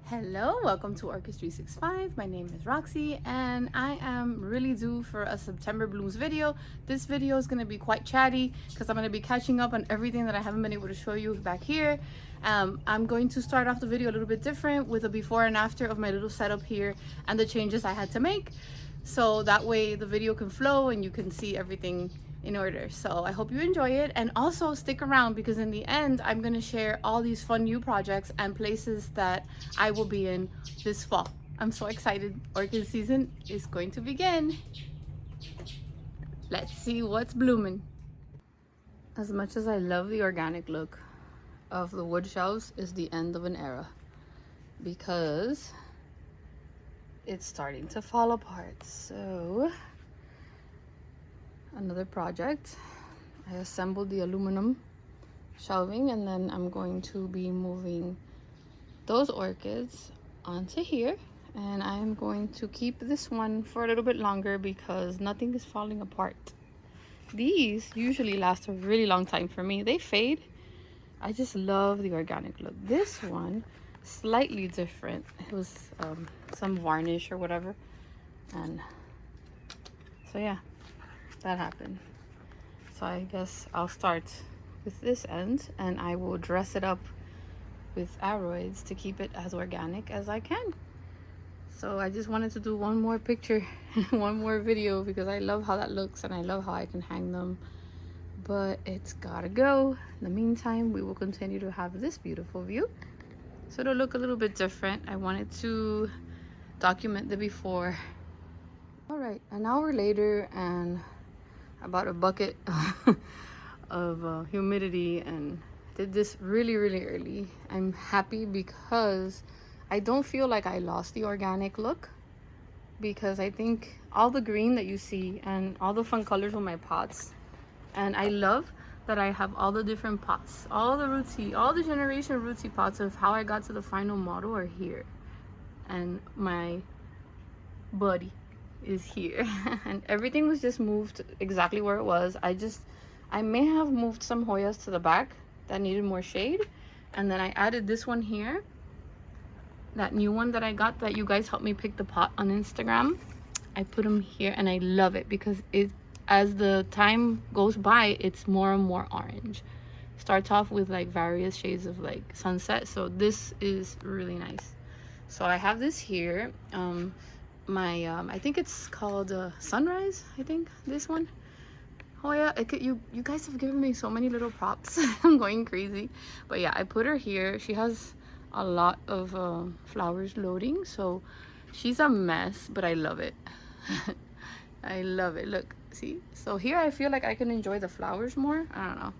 Hello, welcome to Orchids 365. My name is Roxy and I am really due for a September blooms video. This video is going to be quite chatty because I'm going to be catching up on everything that I haven't been able to show you back here. I'm going to start off the video a little bit different with a before and after of my little setup here and the changes I had to make. So that way the video can flow and you can see everything in order. So I hope you enjoy it, and also stick around because in the end I'm going to share all these fun new projects and places that I will be in this fall. I'm so excited. Orchid season is going to begin. Let's see what's blooming. As much as I love the organic look of the wood shelves, is the end of an era because it's starting to fall apart. So another project, I assembled the aluminum shelving and then I'm going to be moving those orchids onto here, and I'm going to keep this one for a little bit longer because nothing is falling apart. These usually last a really long time for me. They fade. I just love the organic look. This one slightly different. It was some varnish or whatever, and so yeah, that happened. So I guess I'll start with this end and I will dress it up with aroids to keep it as organic as I can. So I just wanted to do one more picture one more video because I love how that looks and I love how I can hang them, but it's gotta go. In the meantime, we will continue to have this beautiful view, so it'll look a little bit different. I wanted to document the before. All right, an hour later and about a bucket of humidity, and did this really early. I'm happy because I don't feel like I lost the organic look, because I think all the green that you see and all the fun colors with my pots, and I love that I have all the different pots, all the rootsy, all the generation rootsy pots of how I got to the final model are here, and my buddy is here and everything was just moved exactly where it was. I may have moved some Hoyas to the back that needed more shade, and then I added this one here, that new one that I got that you guys helped me pick the pot on Instagram. I put them here and I love it because it, as the time goes by, it's more and more orange. Starts off with like various shades of like sunset, so this is really nice. So I have this here. I think it's called Sunrise. I think this one. Oh yeah, you guys have given me so many little props. I'm going crazy, but yeah, I put her here. She has a lot of flowers loading, so she's a mess, but I love it. I love it. Look, see, so here I feel like I can enjoy the flowers more. I don't know.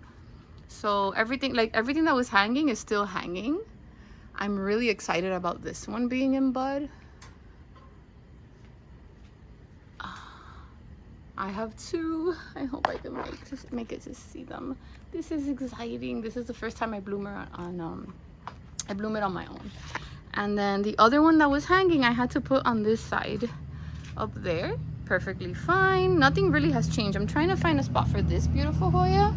So everything that was hanging is still hanging. I'm really excited about this one being in bud. I have two. I hope I can make it to see them. This is exciting. This is the first time I bloom her I bloom it on my own. And then the other one that was hanging, I had to put on this side up there. Perfectly fine. Nothing really has changed. I'm trying to find a spot for this beautiful Hoya,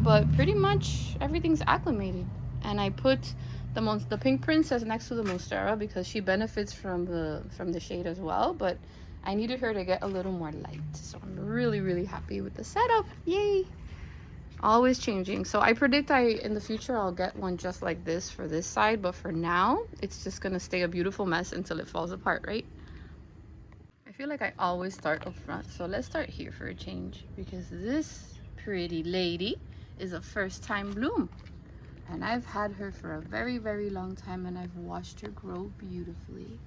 but pretty much everything's acclimated. And I put the pink princess next to the monstera because she benefits from the shade as well, but I needed her to get a little more light. So I'm really happy with the setup. Yay! Always changing. So I predict in the future I'll get one just like this for this side, but for now it's just gonna stay a beautiful mess until it falls apart, right? I feel like I always start up front, so let's start here for a change because this pretty lady is a first time bloom, and I've had her for a very long time and I've watched her grow beautifully.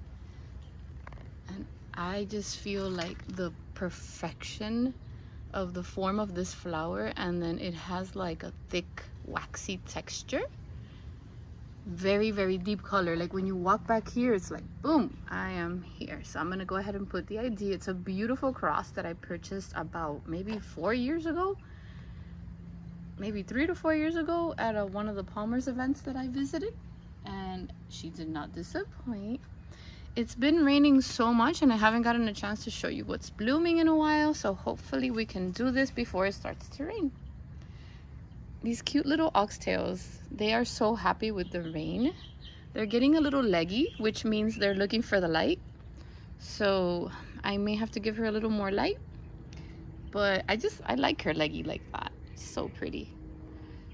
And I just feel like the perfection of the form of this flower, and then it has like a thick waxy texture, very deep color. Like when you walk back here, it's like boom, I am here. So I'm gonna go ahead and put the ID. It's a beautiful cross that I purchased about maybe 4 years ago, maybe 3 to 4 years ago at one of the Palmer's events that I visited, and she did not disappoint. It's been raining so much and I haven't gotten a chance to show you what's blooming in a while, so hopefully we can do this before it starts to rain. These cute little oxtails, they are so happy with the rain. They're getting a little leggy, which means they're looking for the light. So I may have to give her a little more light. But I like her leggy like that. So pretty.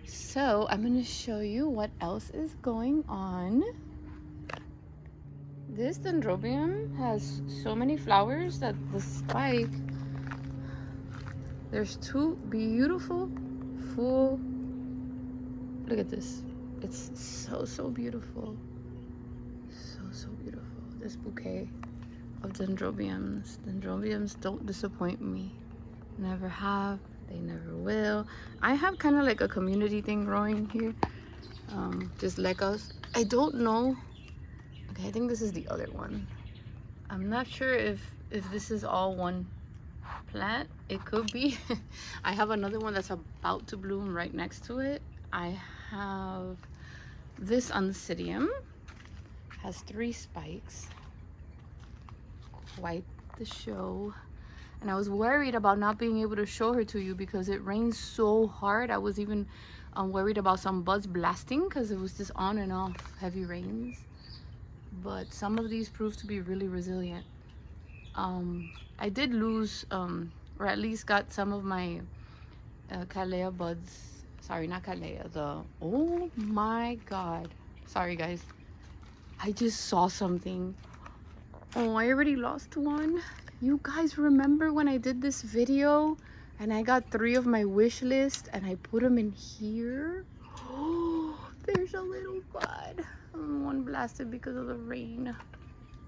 So I'm going to show you what else is going on. This dendrobium has so many flowers that the spike, there's two beautiful full, look at this. It's so beautiful. So beautiful. This bouquet of dendrobiums. Dendrobiums don't disappoint me. Never have. They never will. I have kind of like a community thing growing here. Just lecas. I don't know. Okay, I think this is the other one. I'm not sure if this is all one plant. It could be. I have another one that's about to bloom right next to it. I have this Oncidium. Has 3 spikes. Quite the show. And I was worried about not being able to show her to you because it rains so hard. I was even worried about some buds blasting because it was just on and off heavy rains. But some of these proved to be really resilient. I did lose, or at least got some of my Calea buds. Sorry, not Calea. Oh my God. Sorry, guys. I just saw something. Oh, I already lost one. You guys remember when I did this video and I got 3 of my wish list and I put them in here? Oh, there's a little bud. One blasted because of the rain.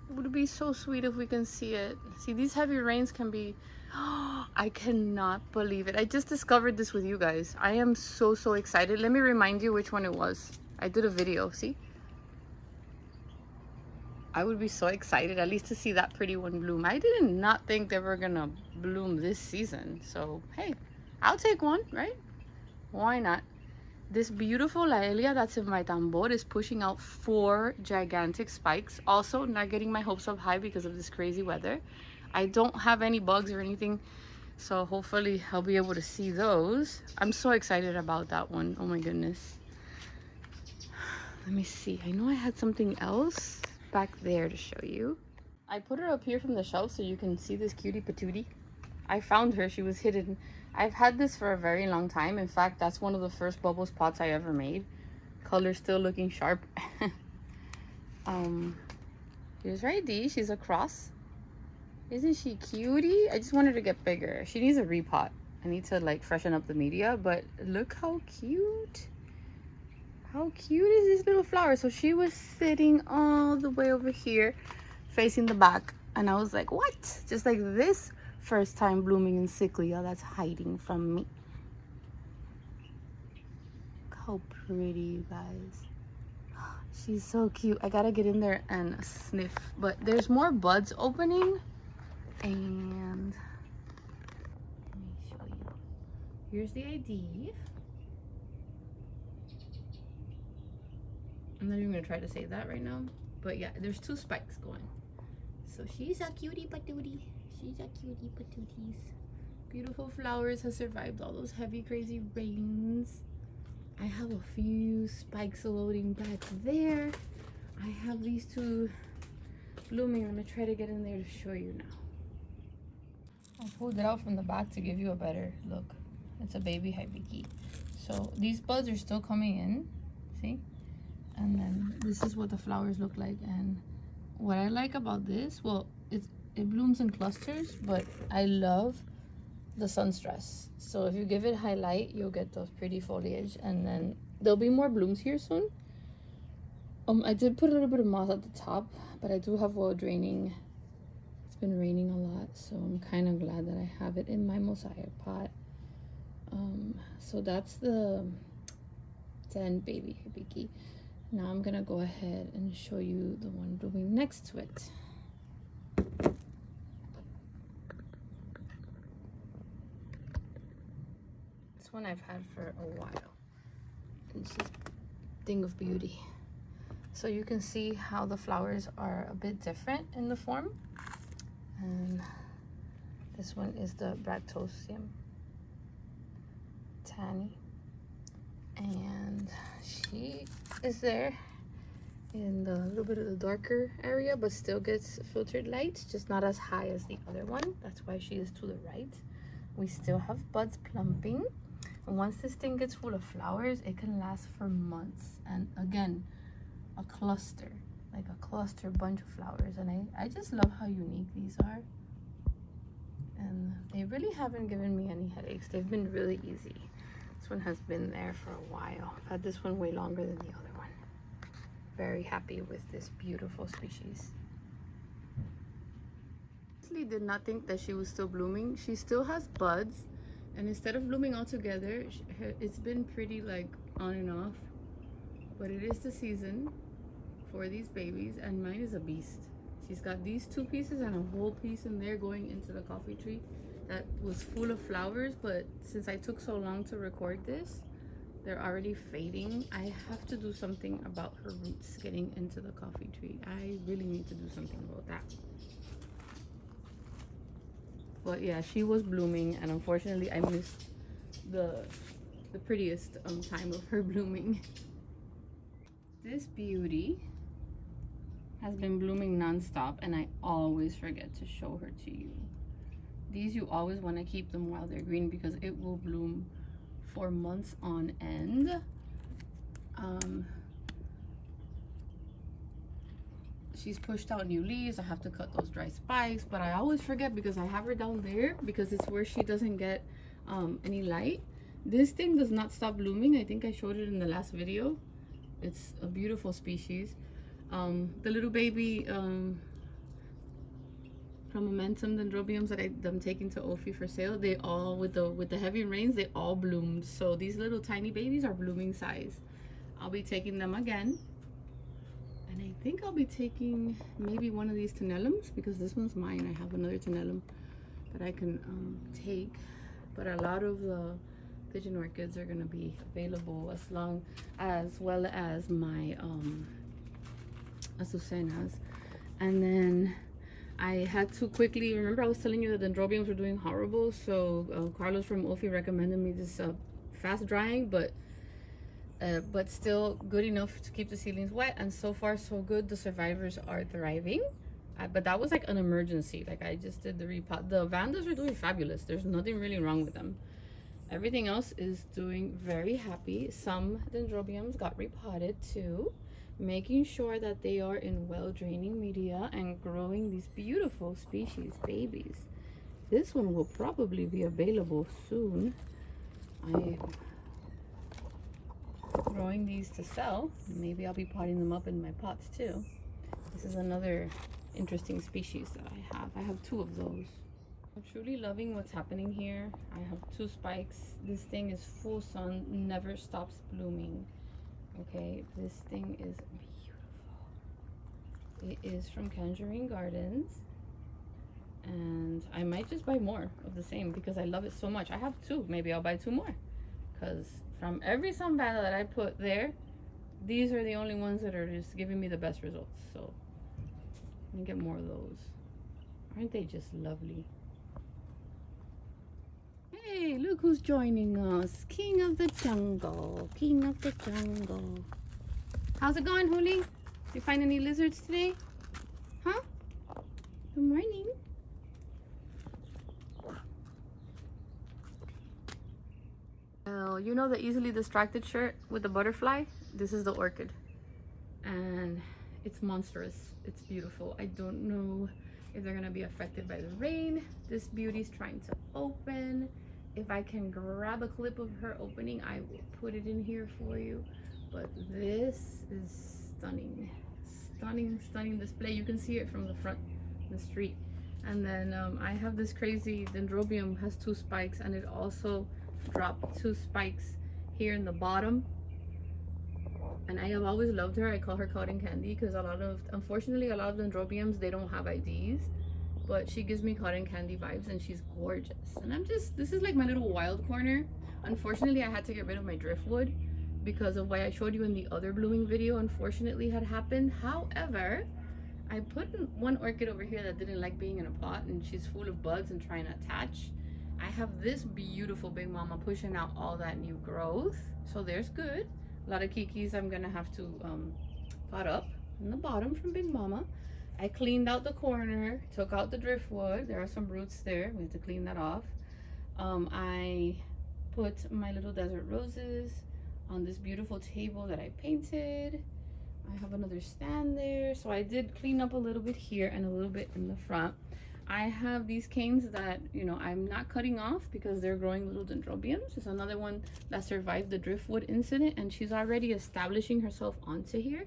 It would be so sweet if we can see it. See, these heavy rains can be... I cannot believe it. I just discovered this with you guys. I am so excited. Let me remind you which one it was. I did a video, see? I would be so excited at least to see that pretty one bloom. I did not think they were gonna bloom this season. So, hey, I'll take one, right? Why not? This beautiful Laelia that's in my tambor is pushing out 4 gigantic spikes. Also, not getting my hopes up high because of this crazy weather. I don't have any bugs or anything, so hopefully I'll be able to see those. I'm so excited about that one. Oh my goodness. Let me see. I know I had something else back there to show you. I put her up here from the shelf so you can see this cutie patootie. I found her. She was hidden. I've had this for a very long time. In fact, that's one of the first bubbles pots I ever made. Color still looking sharp. Here's Ridey. She's a cross. Isn't she cutie? I just want her to get bigger. She needs a repot. I need to like freshen up the media, but look how cute. How cute is this little flower? So she was sitting all the way over here facing the back. And I was like, what? Just like this first time blooming in Cyclia that's hiding from me. Look how pretty, you guys. She's so cute. I gotta get in there and sniff. But there's more buds opening. And let me show you. Here's the ID. I'm not even gonna try to say that right now, but yeah, there's 2 spikes going. So she's a cutie patootie. She's a cutie patooties. Beautiful flowers has survived all those heavy, crazy rains. I have a few spikes loading back there. I have these 2 blooming. Let me try to get in there to show you now. I pulled it out from the back to give you a better look. It's a baby hibiki. So these buds are still coming in. See? And then this is what the flowers look like. And what I like about this, well, it blooms in clusters, but I love the sun stress. So if you give it highlight, you'll get those pretty foliage. And then there'll be more blooms here soon. I did put a little bit of moss at the top, but I do have oil draining. It's been raining a lot, so I'm kind of glad that I have it in my mosaic pot. So that's the 10 baby hibiki. Now I'm gonna go ahead and show you the one blooming next to it. This one I've had for a while. It's just a thing of beauty. So you can see how the flowers are a bit different in the form. And this one is the Bractosium Tanny. And she is there. in the little bit of the darker area, but still gets filtered light, just not as high as the other one. That's why she is to the right. We still have buds plumping. And once this thing gets full of flowers, it can last for months. And again, a cluster, like a cluster bunch of flowers. And I just love how unique these are. And they really haven't given me any headaches. They've been really easy. This one has been there for a while. I've had this one way longer than the other one. Very happy with this beautiful species. I did not think that she was still blooming. She still has buds, and instead of blooming all together, it's been pretty like on and off. But it is the season for these babies, and mine is a beast. She's got these two pieces and a whole piece in there going into the coffee tree that was full of flowers, but since I took so long to record this, they're already fading. I have to do something about her roots getting into the coffee tree. I really need to do something about that. But yeah, she was blooming, and unfortunately I missed the prettiest time of her blooming. This beauty has been blooming non-stop, and I always forget to show her to you. These, you always want to keep them while they're green because it will bloom for months on end. She's pushed out new leaves. I have to cut those dry spikes, but I always forget because I have her down there because it's where she doesn't get any light. This thing does not stop blooming. I think I showed it in the last video. It's a beautiful species. The little baby momentum dendrobiums that I'm taking to Ophi for sale, they all, with the heavy rains, they all bloomed. So these little tiny babies are blooming size. I'll be taking them again, and I think I'll be taking maybe one of these tenellums because this one's mine. I have another tenellum that I can take, but a lot of the pigeon orchids are going to be available as well as my azucenas. And then I had to quickly, remember I was telling you that the dendrobiums were doing horrible, so Carlos from Ophi recommended me this fast drying but still good enough to keep the seedlings wet, and so far so good. The survivors are thriving, but that was like an emergency. Like I just did the repot. The vandas are doing fabulous. There's nothing really wrong with them. Everything else is doing very happy. Some dendrobiums got repotted too, making sure that they are in well draining media and growing these beautiful species babies. This one will probably be available soon. I'm growing these to sell. Maybe I'll be potting them up in my pots too. This is another interesting species that I have. I have two of those. I'm truly loving what's happening here. I have two spikes. This thing is full sun, never stops blooming. Okay, this thing is beautiful. It is from Tangerine Gardens, and I might just buy more of the same because I love it so much. I have two. Maybe I'll buy two more because from every sunbanda that I put there, these are the only ones that are just giving me the best results. So let me get more of those. Aren't they just lovely? Hey, look who's joining us. King of the jungle. King of the jungle. How's it going, Huli? Did you find any lizards today? Huh? Good morning. Well, you know the easily distracted shirt with the butterfly? This is the orchid. And it's monstrous. It's beautiful. I don't know if they're gonna be affected by the rain. This beauty's trying to open. If I can grab a clip of her opening, I will put it in here for you. But this is stunning. Stunning, stunning display. You can see it from the front, the street. And then I have this crazy dendrobium, has two spikes, and it also dropped two spikes here in the bottom. And I have always loved her. I call her cotton candy because unfortunately, a lot of dendrobiums, they don't have IDs. But she gives me cotton candy vibes, and she's gorgeous. And this is like my little wild corner. Unfortunately, I had to get rid of my driftwood because of what I showed you in the other blooming video, unfortunately had happened. However, I put one orchid over here that didn't like being in a pot, and she's full of buds and trying to attach. I have this beautiful big mama pushing out all that new growth. So there's good. A lot of kikis I'm gonna have to pot up. in the bottom from Big Mama. I cleaned out the corner, took out the driftwood. There are some roots there. We have to clean that off. I put my little desert roses on this beautiful table that I painted. I have another stand there. So I did clean up a little bit here and a little bit in the front. I have these canes that, you know, I'm not cutting off because they're growing little dendrobiums. It's another one that survived the driftwood incident, and she's already establishing herself onto here.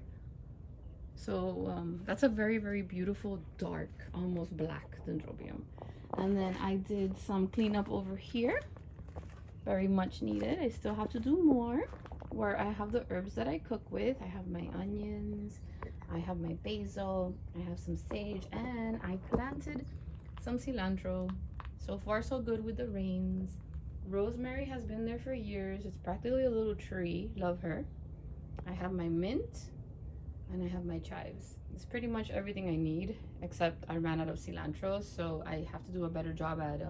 So that's a very, very beautiful dark, almost black dendrobium. And then I did some cleanup over here. Very much needed. I still have to do more where I have the herbs that I cook with. I have my onions, I have my basil, I have some sage, and I planted some cilantro. So far so good with the rains. Rosemary has been there for years. It's practically a little tree. Love her. I have my mint and I have my chives. It's pretty much everything I need, except I ran out of cilantro, so I have to do a better job at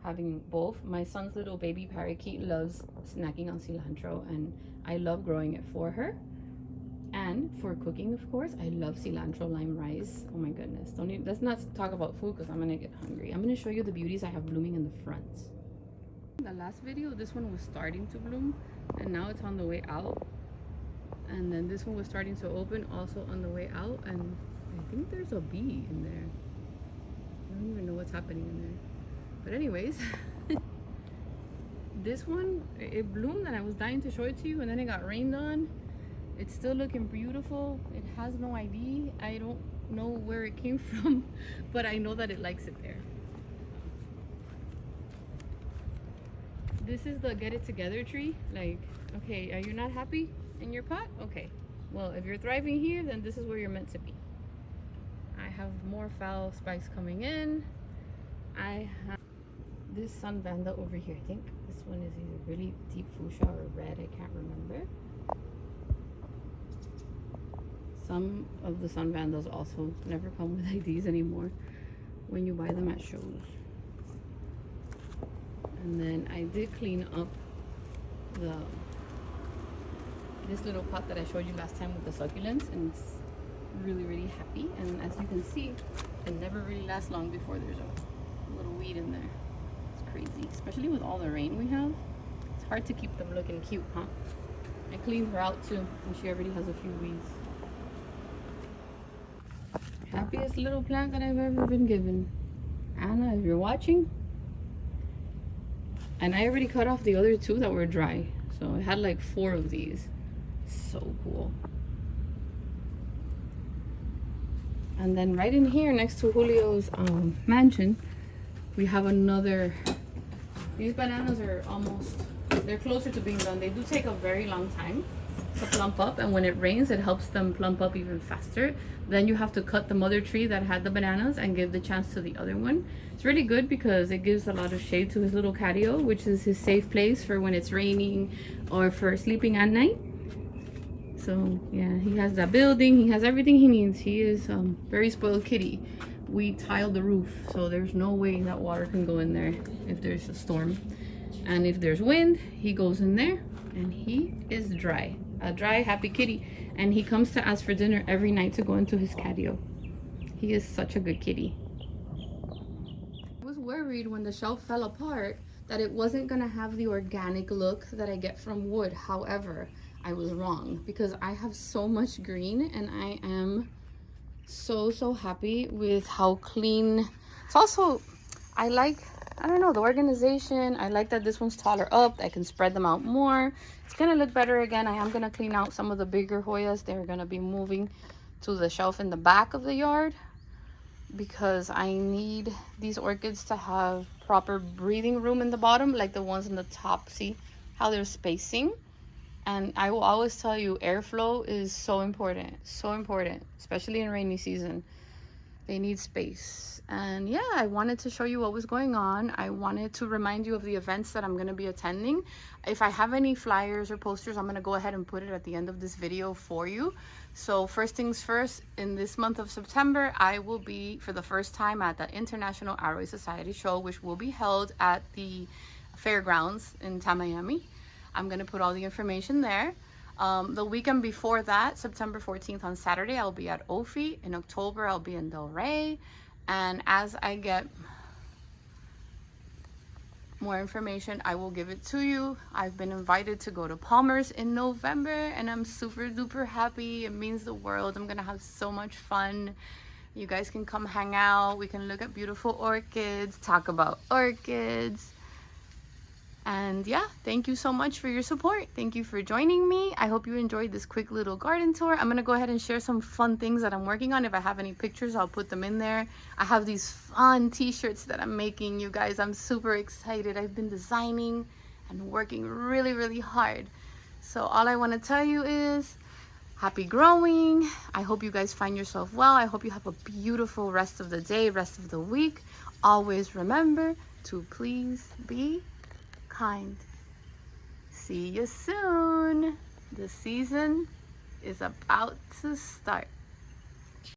having both. My son's little baby parakeet loves snacking on cilantro, and I love growing it for her. And for cooking, of course, I love cilantro lime rice. Oh my goodness. Let's not talk about food because I'm gonna get hungry. I'm gonna show you the beauties I have blooming in the front. In the last video, this one was starting to bloom, and now it's on the way out. And then this one was starting to open, also on the way out. And I think there's a bee in there. I don't even know what's happening in there. But anyways, this one, it bloomed and I was dying to show it to you, and then it got rained on. It's still looking beautiful. It has no ID. I don't know where it came from, but I know that it likes it there. This is the get it together tree. Like, okay, are you not happy in your pot? Okay, well, if you're thriving here, then this is where you're meant to be. I have more foul spikes coming in. I have this sun vanda over here. I think this one is either really deep fuchsia or red. I can't remember. Some of the sun vandas also never come with IDs anymore when you buy them at shows. And then I did clean up this little pot that I showed you last time with the succulents, and it's really, really happy. And as you can see, it never really lasts long before there's a little weed in there. It's crazy, especially with all the rain we have. It's hard to keep them looking cute, huh? I cleaned her out too, and she already has a few weeds. Happiest little plant that I've ever been given. Anna, if you're watching. And I already cut off the other two that were dry. So I had like 4 of these. So cool. And then right in here next to Julio's mansion, we have another. These bananas are they're closer to being done. They do take a very long time to plump up, and when it rains, it helps them plump up even faster. Then you have to cut the mother tree that had the bananas and give the chance to the other one. It's really good because it gives a lot of shade to his little catio, which is his safe place for when it's raining or for sleeping at night. So yeah, he has that building, he has everything he needs. He is very spoiled kitty. We tiled the roof, so there's no way that water can go in there if there's a storm. And if there's wind, he goes in there, and he is dry. A dry, happy kitty. And he comes to ask for dinner every night to go into his catio. He is such a good kitty. I was worried when the shelf fell apart that it wasn't gonna have the organic look that I get from wood. However, I was wrong, because I have so much green, and I am so happy with how clean. It's also, I don't know, the organization. I like that this one's taller up. I can spread them out more. It's gonna look better again. I am gonna clean out some of the bigger Hoyas. They're gonna be moving to the shelf in the back of the yard, because I need these orchids to have proper breathing room in the bottom, like the ones in the top. See how they're spacing? And I will always tell you, airflow is so important, especially in rainy season. They need space. And yeah, I wanted to show you what was going on. I wanted to remind you of the events that I'm going to be attending. If I have any flyers or posters, I'm going to go ahead and put it at the end of this video for you. So first things first, in this month of September, I will be for the first time at the International Arroy Society show, which will be held at the fairgrounds in Tamiami. I'm going to put all the information there. The weekend before that, September 14th on Saturday, I'll be at Ophi. In October, I'll be in Del Rey. And as I get more information, I will give it to you. I've been invited to go to Palmer's in November, and I'm super duper happy. It means the world. I'm gonna have so much fun. You guys can come hang out. We can look at beautiful orchids, talk about orchids. And yeah, thank you so much for your support. Thank you for joining me. I hope you enjoyed this quick little garden tour. I'm gonna go ahead and share some fun things that I'm working on. If I have any pictures, I'll put them in there. I have these fun t-shirts that I'm making, you guys. I'm super excited. I've been designing and working really, really hard. So all I wanna tell you is happy growing. I hope you guys find yourself well. I hope you have a beautiful rest of the day, rest of the week. Always remember to please be kind. See you soon. The season is about to start.